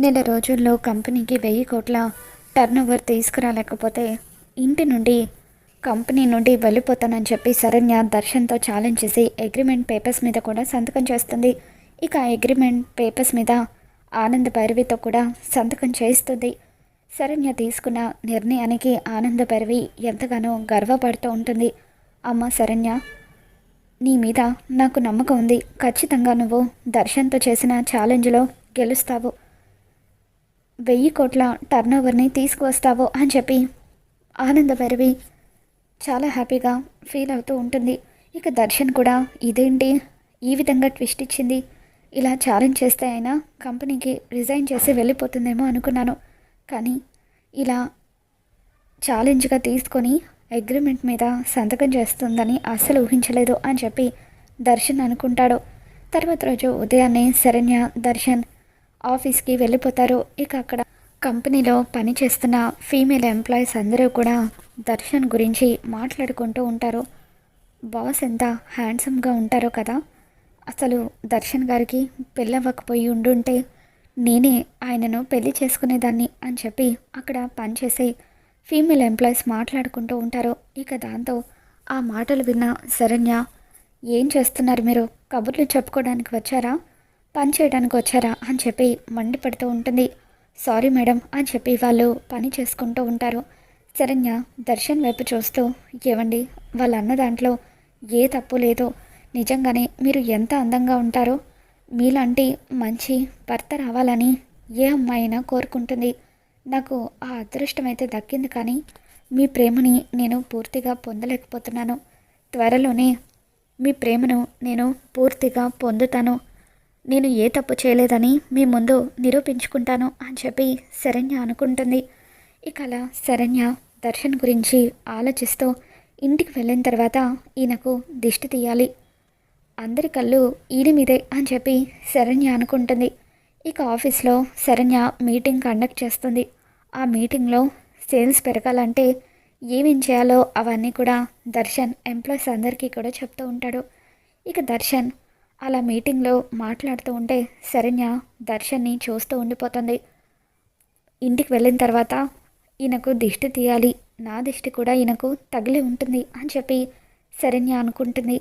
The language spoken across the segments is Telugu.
నెల రోజుల్లో కంపెనీకి 1000 కోట్ల టర్నోవర్ తీసుకురాలేకపోతే ఇంటి నుండి కంపెనీ నుండి వెళ్ళిపోతానని చెప్పి శరణ్య దర్శన్తో ఛాలెంజ్ చేసి అగ్రిమెంట్ పేపర్స్ మీద కూడా సంతకం చేస్తుంది. ఇక అగ్రిమెంట్ పేపర్స్ మీద ఆనంద భైరవితో కూడా సంతకం చేస్తుంది. శరణ్య తీసుకున్న నిర్ణయానికి ఆనంద భైరవి ఎంతగానో గర్వపడుతూ ఉంటుంది. అమ్మ శరణ్య, నీ మీద నాకు నమ్మకం ఉంది. ఖచ్చితంగా నువ్వు దర్శన్తో చేసిన ఛాలెంజ్లో గెలుస్తావు, 1000 కోట్ల టర్నోవర్ని తీసుకువస్తావు అని చెప్పి ఆనంద భైరవి చాలా హ్యాపీగా ఫీల్ అవుతూ ఉంటుంది. ఇక దర్శన్ కూడా ఇదేంటి ఈ విధంగా ట్విస్ట్ ఇచ్చింది, ఇలా ఛాలెంజ్ చేస్తే అయినా కంపెనీకి రిజైన్ చేసి వెళ్ళిపోతుందేమో అనుకున్నాను, కానీ ఇలా ఛాలెంజ్గా తీసుకొని అగ్రిమెంట్ మీద సంతకం చేస్తుందని అస్సలు ఊహించలేదు అని చెప్పి దర్శన్ అనుకుంటాడు. తర్వాత రోజు ఉదయాన్నే శరణ్య దర్శన్ ఆఫీస్కి వెళ్ళిపోతారు. ఇక అక్కడ కంపెనీలో పనిచేస్తున్న ఫీమేల్ ఎంప్లాయీస్ అందరూ కూడా దర్శన్ గురించి మాట్లాడుకుంటూ ఉంటారు. బాస్ ఎంత హ్యాండ్సమ్గా ఉంటారో కదా, అసలు దర్శన్ గారికి పెళ్ళవ్వకపోయి ఉండుంటే నేనే ఆయనను పెళ్లి చేసుకునేదాన్ని అని చెప్పి అక్కడ పనిచేసే ఫీమేల్ ఎంప్లాయీస్ మాట్లాడుకుంటూ ఉంటారు. ఇక దాంతో ఆ మాటలు విన్న శరణ్య, ఏం చేస్తున్నారు మీరు, కబుర్లు చెప్పుకోవడానికి వచ్చారా, పని చేయడానికి వచ్చారా అని చెప్పి మండిపడుతూ ఉంటుంది. సారీ మేడం అని చెప్పి వాళ్ళు పని చేసుకుంటూ ఉంటారు. శరణ్య దర్శన్ వైపు చూస్తూ, ఏవండి, వాళ్ళ అన్న దాంట్లో ఏ తప్పు లేదు, నిజంగానే మీరు ఎంత అందంగా ఉంటారో, మీలాంటి మంచి భర్త రావాలని ఏ అమ్మాయి అయినా కోరుకుంటుంది. నాకు ఆ అదృష్టం అయితే దక్కింది, కానీ మీ ప్రేమని నేను పూర్తిగా పొందలేకపోతున్నాను. త్వరలోనే మీ ప్రేమను నేను పూర్తిగా పొందుతాను. నేను ఏ తప్పు చేయలేదని మీ ముందు నిరూపించుకుంటాను అని చెప్పి శరణ్య అనుకుంటుంది. ఇక అలా శరణ్య దర్శన్ గురించి ఆలోచిస్తూ ఇంటికి వెళ్ళిన తర్వాత ఈయనకు దిష్టి తీయాలి, అందరి కళ్ళు ఈయన మీదే అని చెప్పి శరణ్య అనుకుంటుంది. ఇక ఆఫీస్లో శరణ్య మీటింగ్ కండక్ట్ చేస్తుంది. ఆ మీటింగ్లో సేల్స్ పెరగాలంటే ఏమేం చేయాలో అవన్నీ కూడా దర్శన్ ఎంప్లాయీస్ అందరికీ కూడా చెప్తూ ఉంటాడు. ఇక దర్శన్ అలా మీటింగ్లో మాట్లాడుతూ ఉంటే శరణ్య దర్శన్ని చూస్తూ ఉండిపోతుంది. ఇంటికి వెళ్ళిన తర్వాత ఈయనకు దిష్టి తీయాలి, నా దిష్టి కూడా ఈయనకు తగిలి ఉంటుంది అని చెప్పి శరణ్య అనుకుంటుంది.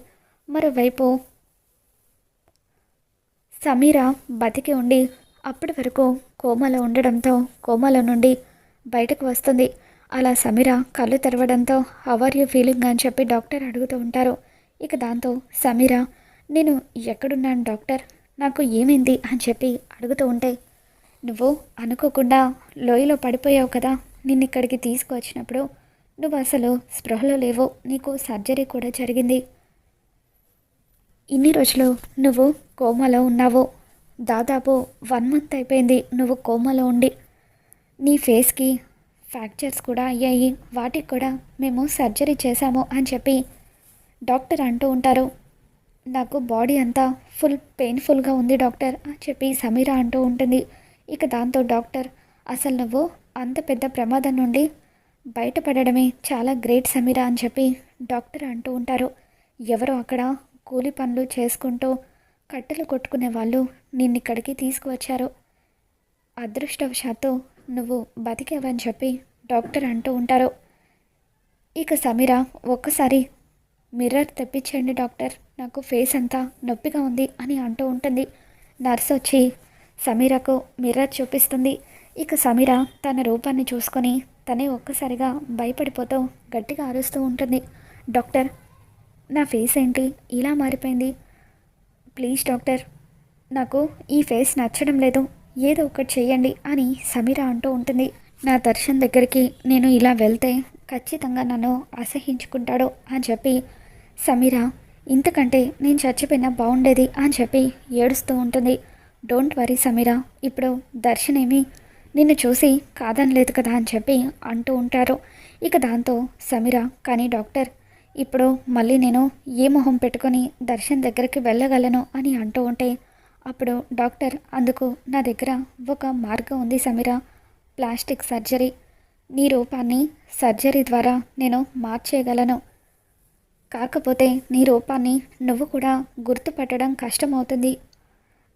మరోవైపు సమీర బతికి ఉండి అప్పటి వరకు కోమాలో ఉండడంతో కోమాలో నుండి బయటకు వస్తుంది. అలా సమీర కళ్ళు తెరవడంతో హౌ ఆర్ యూ ఫీలింగ్ అని చెప్పి డాక్టర్ అడుగుతూ ఉంటారు. ఇక దాంతో సమీర, నేను ఎక్కడున్నాను డాక్టర్, నాకు ఏమైంది అని చెప్పి అడుగుతూ ఉంటే, నువ్వు అనుకోకుండా లోయలో పడిపోయావు కదా, నిన్ను ఇక్కడికి తీసుకువచ్చినప్పుడు నువ్వు అసలు స్పృహలో లేవు, నీకు సర్జరీ కూడా జరిగింది, ఇన్ని రోజులు నువ్వు కోమాలో ఉన్నావు, దాదాపు 1 మంత్ అయిపోయింది నువ్వు కోమాలో ఉండి, నీ ఫేస్కి ఫ్రాక్చర్స్ కూడా అయ్యాయి, వాటికి కూడా మేము సర్జరీ చేశాము అని చెప్పి డాక్టర్ అంటూ ఉంటారు. నాకు బాడీ అంతా ఫుల్ పెయిన్ఫుల్గా ఉంది డాక్టర్ అని చెప్పి సమీర అంటూ ఉంటుంది. ఇక దాంతో డాక్టర్, అసలు నువ్వు అంత పెద్ద ప్రమాదం నుండి బయటపడడమే చాలా గ్రేట్ సమీర అని చెప్పి డాక్టర్ అంటూ ఉంటారు. ఎవరో అక్కడ కూలి పనులు చేసుకుంటూ కట్టెలు కొట్టుకునే వాళ్ళు నిన్నిక్కడికి తీసుకువచ్చారు, అదృష్టవశాత్తు నువ్వు బతికేవని చెప్పి డాక్టర్ అంటూ ఉంటారు. ఇక సమీర, ఒక్కసారి మిర్రర్ తెప్పించండి డాక్టర్, నాకు ఫేస్ అంతా నొప్పిగా ఉంది అని అంటూ ఉంటుంది. నర్స్ వచ్చి సమీరకు మిర్రర్ చూపిస్తుంది. ఇక సమీర తన రూపాన్ని చూసుకొని తనే ఒక్కసారిగా భయపడిపోతూ గట్టిగా అరుస్తూ ఉంటుంది. డాక్టర్, నా ఫేస్ ఏంటి ఇలా మారిపోయింది, ప్లీజ్ డాక్టర్, నాకు ఈ ఫేస్ నచ్చడం లేదు, ఏదో ఒకటి చెయ్యండి అని సమీర అంటూ ఉంటుంది. నా దర్శన్ దగ్గరికి నేను ఇలా వెళ్తే ఖచ్చితంగా నన్ను అసహించుకుంటాడు అని చెప్పి సమీర, ఇంతకంటే నేను చచ్చిపోయినా బాగుండేది అని చెప్పి ఏడుస్తూ ఉంటుంది. డోంట్ వరీ సమీర, ఇప్పుడు దర్శన్ ఏమి నిన్ను చూసి కాదనలేదు కదా అని చెప్పి అంటూ ఉంటారు. ఇక దాంతో సమీర, కానీ డాక్టర్, ఇప్పుడు మళ్ళీ నేను ఏ మొహం పెట్టుకొని దర్శన్ దగ్గరికి వెళ్ళగలను అని అంటూ ఉంటే అప్పుడు డాక్టర్, అందుకు నా దగ్గర ఒక మార్గం ఉంది సమీర, ప్లాస్టిక్ సర్జరీ, నీ రూపాన్ని సర్జరీ ద్వారా నేను మార్చేయగలను, కాకపోతే నీ రూపాన్ని నువ్వు కూడా గుర్తుపట్టడం కష్టమవుతుంది,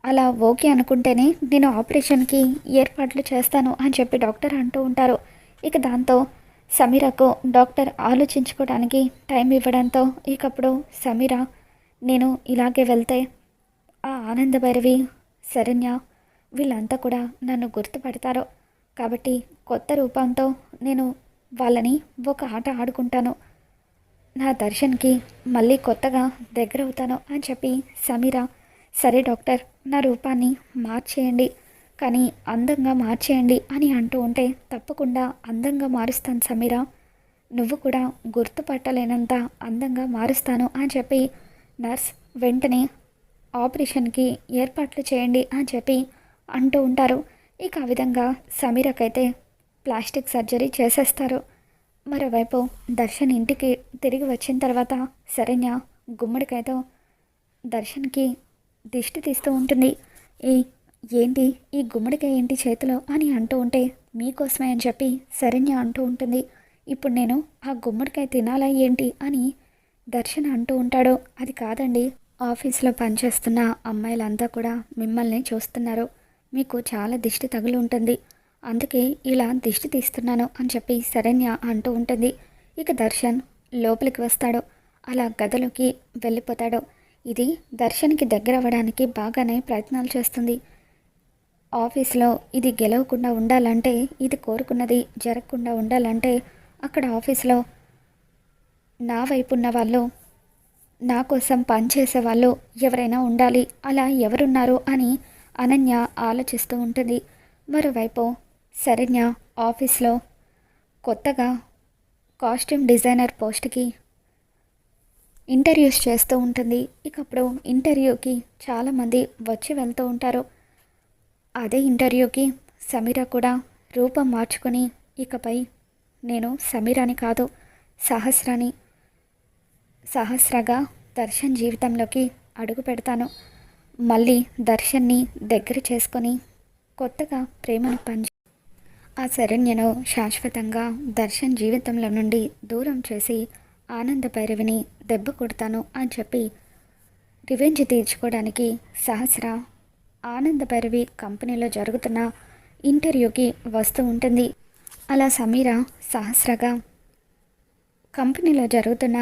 అలా ఓకే అనుకుంటేనే నేను ఆపరేషన్కి ఏర్పాట్లు చేస్తాను అని చెప్పి డాక్టర్ అంటూ ఉంటారు. ఇక దాంతో సమీరకు డాక్టర్ ఆలోచించుకోవడానికి టైం ఇవ్వడంతో ఇకప్పుడు సమీర నేను ఇలాగే వెళ్తే ఆ ఆనందభైరవి, శరణ్య వీళ్ళంతా కూడా నన్ను గుర్తుపడతారు. కాబట్టి కొత్త రూపంతో నేను వాళ్ళని ఒక ఆట ఆడుకుంటాను. నా దర్శన్కి మళ్ళీ కొత్తగా దగ్గరవుతాను అని చెప్పి సమీర సరే డాక్టర్ నా రూపాన్ని మార్చేయండి, కానీ అందంగా మార్చేయండి అని అంటూ ఉంటే తప్పకుండా అందంగా మారుస్తాను సమీర, నువ్వు కూడా గుర్తుపట్టలేనంత అందంగా మారుస్తాను అని చెప్పి నర్స్ వెంటనే ఆపరేషన్కి ఏర్పాట్లు చేయండి అని చెప్పి అంటూ ఉంటారు. ఇక ఆ విధంగా సమీరకైతే ప్లాస్టిక్ సర్జరీ చేసేస్తారు. మరోవైపు దర్శన్ ఇంటికి తిరిగి వచ్చిన తర్వాత శరణ్య గుమ్మడికాయతో దర్శన్కి దిష్టి తీస్తూ ఉంటుంది. ఏ ఏంటి ఈ గుమ్మడికాయ ఏంటి చేతిలో అని అంటూ ఉంటే మీకోసమే అని చెప్పి శరణ్య అంటూ ఉంటుంది. ఇప్పుడు నేను ఆ గుమ్మడికాయ తినాలా ఏంటి అని దర్శన్ అంటూ ఉంటాడు. అది కాదండి, ఆఫీస్లో పనిచేస్తున్న అమ్మాయిలంతా కూడా మిమ్మల్ని చూస్తున్నారు, మీకు చాలా దిష్టి తగిలి ఉంటుంది, అందుకే ఇలా దిష్టి తీస్తున్నాను అని చెప్పి శరణ్య అంటూ ఉంటుంది. ఇక దర్శన్ లోపలికి వస్తాడు, అలా గదిలోకి వెళ్ళిపోతాడు. ఇది దర్శన్కి దగ్గర అవ్వడానికి బాగానే ప్రయత్నాలు చేస్తుంది. ఆఫీస్లో ఇది గెలవకుండా ఉండాలంటే, ఇది కోరుకున్నది జరగకుండా ఉండాలంటే అక్కడ ఆఫీస్లో నా వైపు ఉన్న వాళ్ళు, నా కోసం పనిచేసే వాళ్ళు ఎవరైనా ఉండాలి, అలా ఎవరున్నారు అని అనన్య ఆలోచిస్తూ ఉంటుంది. మరోవైపు శరణ్య ఆఫీస్లో కొత్తగా కాస్ట్యూమ్ డిజైనర్ పోస్ట్కి ఇంటర్వ్యూస్ చేస్తూ ఉంటుంది. ఇకప్పుడు ఇంటర్వ్యూకి చాలామంది వచ్చి వెళ్తూ ఉంటారు. అదే ఇంటర్వ్యూకి సమీర కూడా రూపం మార్చుకొని ఇకపై నేను సమీరాని కాదు సహస్రగా దర్శన్ జీవితంలోకి అడుగు పెడతాను, మళ్ళీ దర్శన్ని దగ్గర చేసుకొని కొత్తగా ప్రేమను పంచి ఆ శరణ్యను శాశ్వతంగా దర్శన్ జీవితంలో నుండి దూరం చేసి ఆనంద భైరవిని దెబ్బ కొడతాను అని చెప్పి రివెంజ్ తీర్చుకోవడానికి సహస్ర ఆనంద భైరవి కంపెనీలో జరుగుతున్న ఇంటర్వ్యూకి వస్తూ ఉంటుంది. అలా సమీర సహస్రగా కంపెనీలో జరుగుతున్న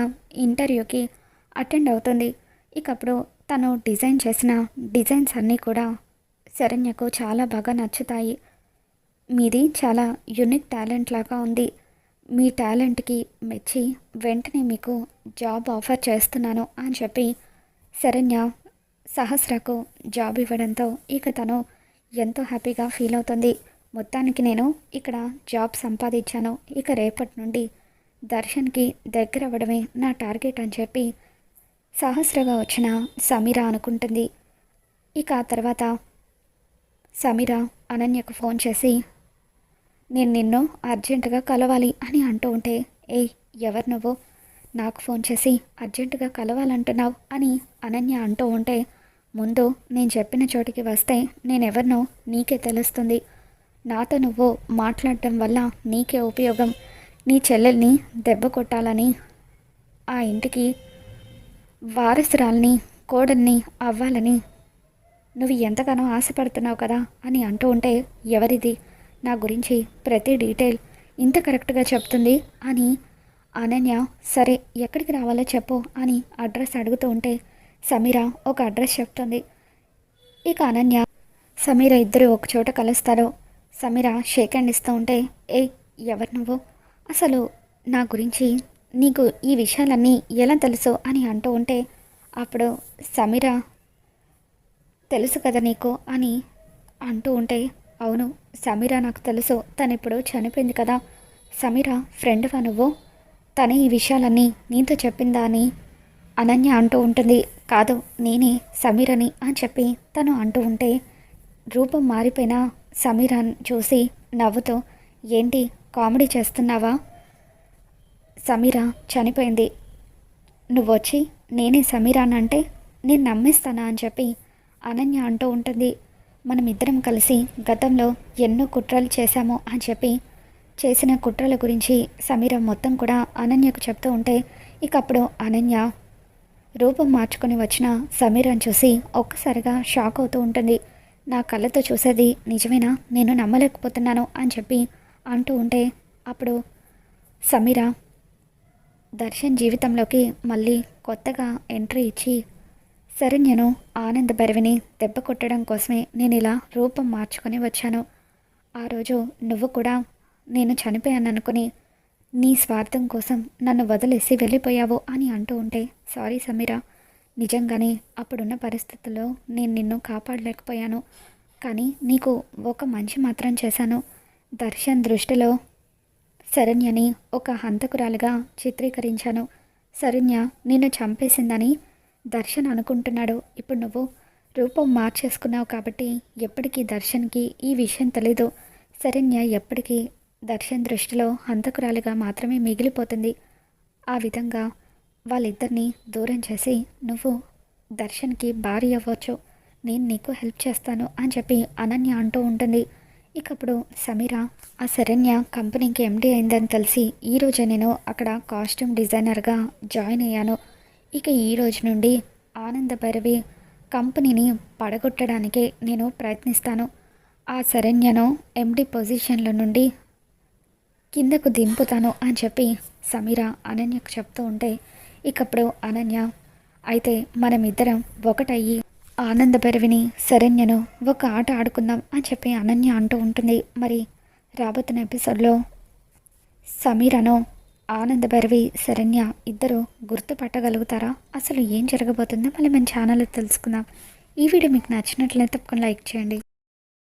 ఇంటర్వ్యూకి అటెండ్ అవుతుంది. ఇకప్పుడు తను డిజైన్ చేసిన డిజైన్స్ అన్నీ కూడా శరణ్యకు చాలా బాగా నచ్చుతాయి. మీది చాలా యూనిక్ టాలెంట్ లాగా ఉంది, మీ టాలెంట్కి మెచ్చి వెంటనే మీకు జాబ్ ఆఫర్ చేస్తున్నాను అని చెప్పి శరణ్య సహస్రకు జాబ్ ఇవ్వడంతో ఇక తను ఎంతో హ్యాపీగా ఫీల్ అవుతుంది. మొత్తానికి నేను ఇక్కడ జాబ్ సంపాదించాను, ఇక రేపటి నుండి దర్శన్కి దగ్గర అవ్వడమే నా టార్గెట్ అని చెప్పి సహస్రగా వచ్చిన సమీర అనుకుంటుంది. ఇక ఆ తర్వాత సమీర అనన్యకు ఫోన్ చేసి నేను నిన్ను అర్జెంటుగా కలవాలి అని అంటూ ఉంటే, ఏయ్ ఎవరు నువ్వు నాకు ఫోన్ చేసి అర్జెంటుగా కలవాలంటున్నావు అని అనన్య అంటూ ఉంటే, ముందు నేను చెప్పిన చోటికి వస్తే నేనెవరినో నీకే తెలుస్తుంది, నాతో నువ్వు మాట్లాడటం వల్ల నీకే ఉపయోగం, నీ చెల్లెల్ని దెబ్బ కొట్టాలని ఆ ఇంటికి వారసురాల్ని కోడల్ని అవ్వాలని నువ్వు ఎంతగానో ఆశపడుతున్నావు కదా అని అంటూ ఉంటే, ఎవరిది నా గురించి ప్రతి డీటెయిల్ ఇంత కరెక్ట్గా చెప్తుంది అని అనన్య సరే ఎక్కడికి రావాలో చెప్పు అని అడ్రస్ అడుగుతూ ఉంటే సమీర ఒక అడ్రస్ చెప్తుంది. ఇక అనన్య సమీర ఇద్దరు ఒక చోట కలుస్తారు. సమీర షేక్ హ్యాండ్ ఇస్తూ ఉంటే, ఏ ఎవరు నువ్వు, అసలు నా గురించి నీకు ఈ విషయాలన్నీ ఎలా తెలుసు అని అంటూ ఉంటే, అప్పుడు సమీర తెలుసు కదా నీకు అని అంటూ ఉంటే, అవును సమీర నాకు తెలుసు, తను ఇప్పుడు చనిపోయింది కదా, సమీర ఫ్రెండ్వా నువ్వు, తనే ఈ విషయాలన్నీ నీతో చెప్పిందా అని అనన్య అంటూ ఉంటుంది. కాదు నేనే సమీరని అని చెప్పి తను అంటూ ఉంటే, రూపం మారిపోయిన సమీరాని చూసి నవ్వుతూ, ఏంటి కామెడీ చేస్తున్నావా, సమీర చనిపోయింది, నువ్వొచ్చి నేనే సమీరాని అంటే నేను నమ్మేస్తానా అని చెప్పి అనన్య అంటూ ఉంటుంది. మనమిద్దరం కలిసి గతంలో ఎన్నో కుట్రలు చేశాము అని చెప్పి చేసిన కుట్రల గురించి సమీర మొత్తం కూడా అనన్యకు చెప్తూ ఉంటే, ఇక అప్పుడు అనన్య రూపం మార్చుకొని వచ్చిన సమీరాని చూసి ఒక్కసారిగా షాక్ అవుతూ ఉంటుంది. నా కళ్ళతో చూసేది నిజమేనా, నేను నమ్మలేకపోతున్నాను అని చెప్పి అంటూ ఉంటే అప్పుడు సమీర దర్శన్ జీవితంలోకి మళ్ళీ కొత్తగా ఎంట్రీ ఇచ్చి, శరణ్యను ఆనంద భైరవిని దెబ్బ కొట్టడం కోసమే నేను ఇలా రూపం మార్చుకొని వచ్చాను. ఆ రోజు నువ్వు కూడా నేను చనిపోయాననుకుని నీ స్వార్థం కోసం నన్ను వదిలేసి వెళ్ళిపోయావు అని అంటూ ఉంటే, సారీ సమీర, నిజంగానే అప్పుడున్న పరిస్థితుల్లో నేను నిన్ను కాపాడలేకపోయాను. కానీ నీకు ఒక మంచి మాత్రం చేశాను. దర్శన్ దృష్టిలో శరణ్యని ఒక హంతకురాలుగా చిత్రీకరించాను. శరణ్య నిన్ను చంపేసిందని దర్శన్ అనుకుంటున్నాడు. ఇప్పుడు నువ్వు రూపం మార్చేసుకున్నావు కాబట్టి ఎప్పటికీ దర్శన్కి ఈ విషయం తెలీదు. శరణ్య ఎప్పటికీ దర్శన్ దృష్టిలో హంతకురాలిగా మాత్రమే మిగిలిపోతుంది. ఆ విధంగా వాళ్ళిద్దరినీ దూరం చేసి నువ్వు దర్శన్కి భార్య అవ్వచ్చు, నేను నీకు హెల్ప్ చేస్తాను అని చెప్పి అనన్య అంటూ ఉంటుంది. ఇకప్పుడు సమీర ఆ శరణ్య కంపెనీకి ఎండీ అయిందని తెలిసి ఈరోజే నేను అక్కడ కాస్ట్యూమ్ డిజైనర్గా జాయిన్ అయ్యాను. ఇక ఈ రోజు నుండి ఆనంద భైరవి కంపెనీని పడగొట్టడానికి నేను ప్రయత్నిస్తాను. ఆ శరణ్యను ఎండీ పొజిషన్లో నుండి కిందకు దింపుతాను అని చెప్పి సమీర అనన్యకు చెప్తూ ఉంటే, ఇకప్పుడు అనన్య అయితే మనమిద్దరం ఒకటయ్యి ఆనంద భైరవిని శరణ్యను ఒక ఆట ఆడుకుందాం అని చెప్పి అనన్య అంటూ ఉంటుంది. మరి రాబోతున్న ఎపిసోడ్లో సమీరను ఆనంద భైరవి శరణ్య ఇద్దరు గుర్తుపట్టగలుగుతారా? అసలు ఏం జరగబోతుందో మళ్ళీ మన ఛానల్లో తెలుసుకుందాం. ఈ వీడియో మీకు నచ్చినట్లయితే తప్పకుండా లైక్ చేయండి.